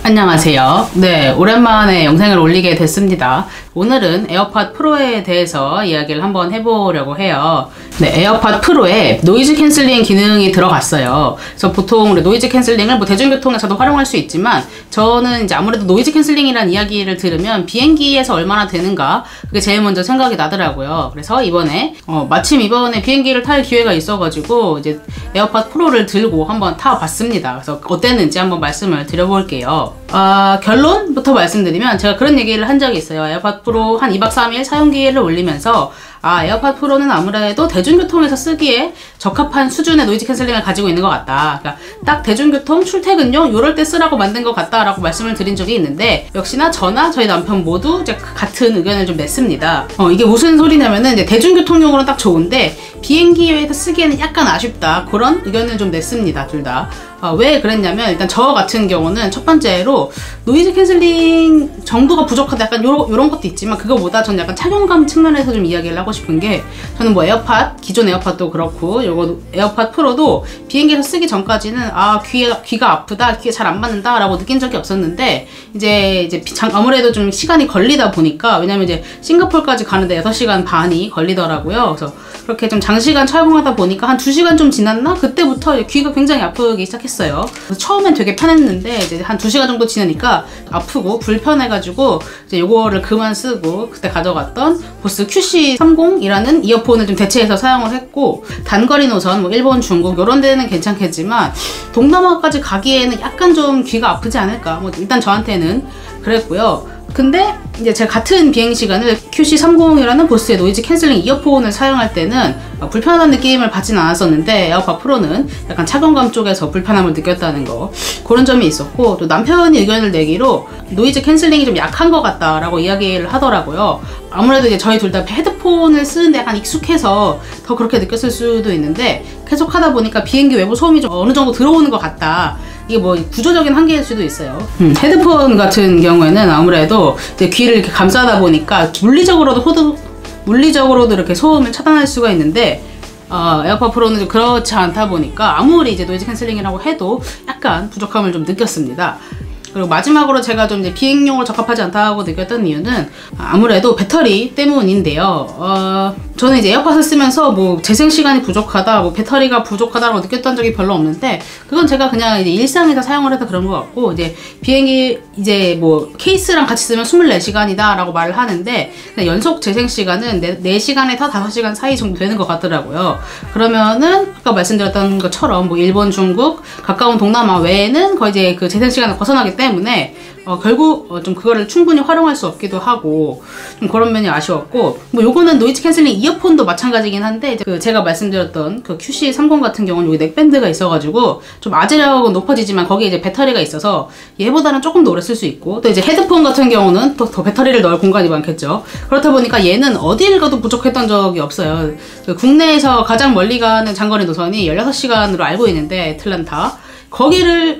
안녕하세요. 네, 오랜만에 영상을 올리게 됐습니다. 오늘은 에어팟 프로에 대해서 이야기를 한번 해보려고 해요. 네, 에어팟 프로에 노이즈 캔슬링 기능이 들어갔어요. 그래서 보통 노이즈 캔슬링을 대중교통에서도 활용할 수 있지만 저는 이제 아무래도 노이즈 캔슬링이라는 이야기를 들으면 비행기에서 얼마나 되는가 그게 제일 먼저 생각이 나더라고요. 그래서 이번에 마침 이번에 비행기를 탈 기회가 있어가지고 이제 에어팟 프로를 들고 한번 타봤습니다. 그래서 어땠는지 한번 말씀을 드려볼게요. 결론부터 말씀드리면 제가 그런 얘기를 한 적이 있어요. 에어팟 프로 한 2박 3일 사용기를 올리면서 에어팟 프로는 아무래도 대중교통에서 쓰기에 적합한 수준의 노이즈 캔슬링을 가지고 있는 것 같다. 그러니까 딱 대중교통 출퇴근용 요럴 때 쓰라고 만든 것 같다라고 말씀을 드린 적이 있는데 역시나 저나 저희 남편 모두 이제 같은 의견을 좀 냈습니다. 이게 무슨 소리냐면은 이제 대중교통용으로는 딱 좋은데 비행기에서 쓰기에는 약간 아쉽다. 그런 의견을 좀 냈습니다. 둘 다. 왜 그랬냐면 일단 저 같은 경우는 첫 번째로 노이즈 캔슬링 정도가 부족하다 약간 요런 것도 있지만 그거보다 저는 약간 착용감 측면에서 좀 이야기를 하고 싶은 게 저는 뭐 에어팟 기존 에어팟도 그렇고 요거 에어팟 프로도 비행기에서 쓰기 전까지는 귀가 아프다 귀에 잘 안 맞는다 라고 느낀 적이 없었는데 이제 아무래도 좀 시간이 걸리다 보니까 왜냐면 이제 싱가포르까지 가는데 6시간 반이 걸리더라고요. 그래서 그렇게 좀 장시간 착용하다 보니까 한 2시간 좀 지났나? 그때부터 귀가 굉장히 아프기 시작했어요. 그래서 처음엔 되게 편했는데 이제 한 2시간 정도 지나니까 아프고 불편해가지고 이제 요거를 그만 쓰고 그때 가져갔던 보스 QC30이라는 이어폰을 좀 대체해서 사용을 했고 단거리 노선 뭐 일본, 중국 요런 데는 괜찮겠지만 동남아까지 가기에는 약간 좀 귀가 아프지 않을까? 뭐 일단 저한테는 그랬고요. 근데 이제 제가 같은 비행 시간을 QC30이라는 보스의 노이즈 캔슬링 이어폰을 사용할 때는 불편한 느낌을 받진 않았었는데 에어팟 프로는 약간 착용감 쪽에서 불편함을 느꼈다는 거 그런 점이 있었고 또 남편이 의견을 내기로 노이즈 캔슬링이 좀 약한 것 같다라고 이야기를 하더라고요. 아무래도 이제 저희 둘 다 헤드폰을 쓰는데 약간 익숙해서 더 그렇게 느꼈을 수도 있는데 계속 하다 보니까 비행기 외부 소음이 좀 어느 정도 들어오는 것 같다. 이게 뭐 구조적인 한계일 수도 있어요. 헤드폰 같은 경우에는 아무래도 이제 귀를 이렇게 감싸다 보니까 물리적으로도 이렇게 소음을 차단할 수가 있는데 에어팟 프로는 좀 그렇지 않다 보니까 아무리 이제 노이즈 캔슬링이라고 해도 약간 부족함을 좀 느꼈습니다. 그리고 마지막으로 제가 좀 이제 비행용으로 적합하지 않다고 느꼈던 이유는 아무래도 배터리 때문인데요. 저는 이제 에어팟을 쓰면서 뭐 재생 시간이 부족하다, 뭐 배터리가 부족하다라고 느꼈던 적이 별로 없는데 그건 제가 그냥 이제 일상에서 사용을 해서 그런 것 같고 이제 비행기 이제 뭐 케이스랑 같이 쓰면 24시간이다 라고 말을 하는데 연속 재생 시간은 4시간에서 5시간 사이 정도 되는 것 같더라고요. 그러면은 아까 말씀드렸던 것처럼 뭐 일본, 중국, 가까운 동남아 외에는 거의 이제 그 재생 시간을 벗어나기 때문에 결국 좀 그거를 충분히 활용할 수 없기도 하고 좀 그런 면이 아쉬웠고 뭐 요거는 노이즈 캔슬링 이어폰도 마찬가지긴 한데 제가 말씀드렸던 그 QC30 같은 경우는 여기 넥밴드가 있어가지고 좀 아재력은 높아지지만 거기에 이제 배터리가 있어서 얘보다는 조금 더 오래 쓸 수 있고 또 이제 헤드폰 같은 경우는 더 배터리를 넣을 공간이 많겠죠. 그렇다 보니까 얘는 어딜 가도 부족했던 적이 없어요. 국내에서 가장 멀리 가는 장거리 노선이 16시간으로 알고 있는데 애틀란타 거기는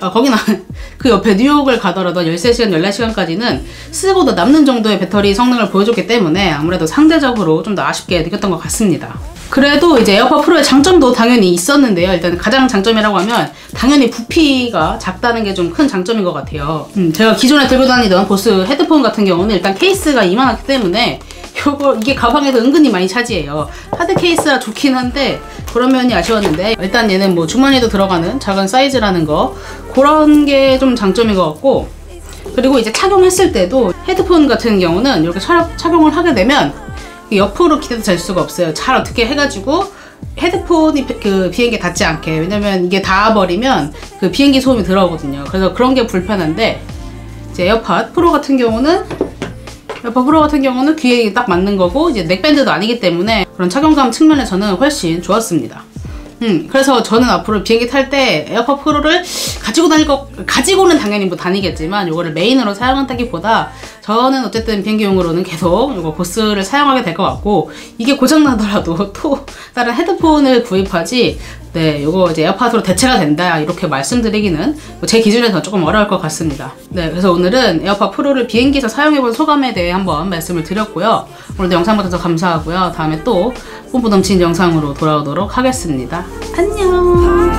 그 옆에 뉴욕을 가더라도 13시간, 14시간까지는 쓰고도 남는 정도의 배터리 성능을 보여줬기 때문에 아무래도 상대적으로 좀 더 아쉽게 느꼈던 것 같습니다. 그래도 이제 에어팟 프로의 장점도 당연히 있었는데요. 일단 가장 장점이라고 하면 당연히 부피가 작다는 게 좀 큰 장점인 것 같아요. 제가 기존에 들고 다니던 보스 헤드폰 같은 경우는 일단 케이스가 이만하기 때문에 이게 가방에서 은근히 많이 차지해요. 하드 케이스라 좋긴 한데 그런 면이 아쉬웠는데 일단 얘는 뭐 주머니에도 들어가는 작은 사이즈라는 거 그런 게 좀 장점인 것 같고 그리고 이제 착용했을 때도 헤드폰 같은 경우는 이렇게 착용을 하게 되면 옆으로 기대도 잘 수가 없어요. 잘 어떻게 해가지고 헤드폰이 그 비행기에 닿지 않게 왜냐면 이게 닿아버리면 그 비행기 소음이 들어오거든요. 그래서 그런 게 불편한데 이제 에어팟 프로 같은 경우는 귀에 딱 맞는 거고 이제 넥밴드도 아니기 때문에 그런 착용감 측면에서는 훨씬 좋았습니다. 그래서 저는 앞으로 비행기 탈 때 에어팟 프로를 가지고는 당연히 뭐 다니겠지만 요거를 메인으로 사용한다기보다 저는 어쨌든 비행기용으로는 계속 요거 보스를 사용하게 될 것 같고 이게 고장나더라도 또 다른 헤드폰을 구입하지 네, 요거 이제 에어팟으로 대체가 된다 이렇게 말씀드리기는 제 기준에서 조금 어려울 것 같습니다. 네, 그래서 오늘은 에어팟 프로를 비행기에서 사용해본 소감에 대해 한번 말씀을 드렸고요. 오늘도 영상 봐주셔서 감사하고요. 다음에 또 뽐뿌 넘치는 영상으로 돌아오도록 하겠습니다. 안녕.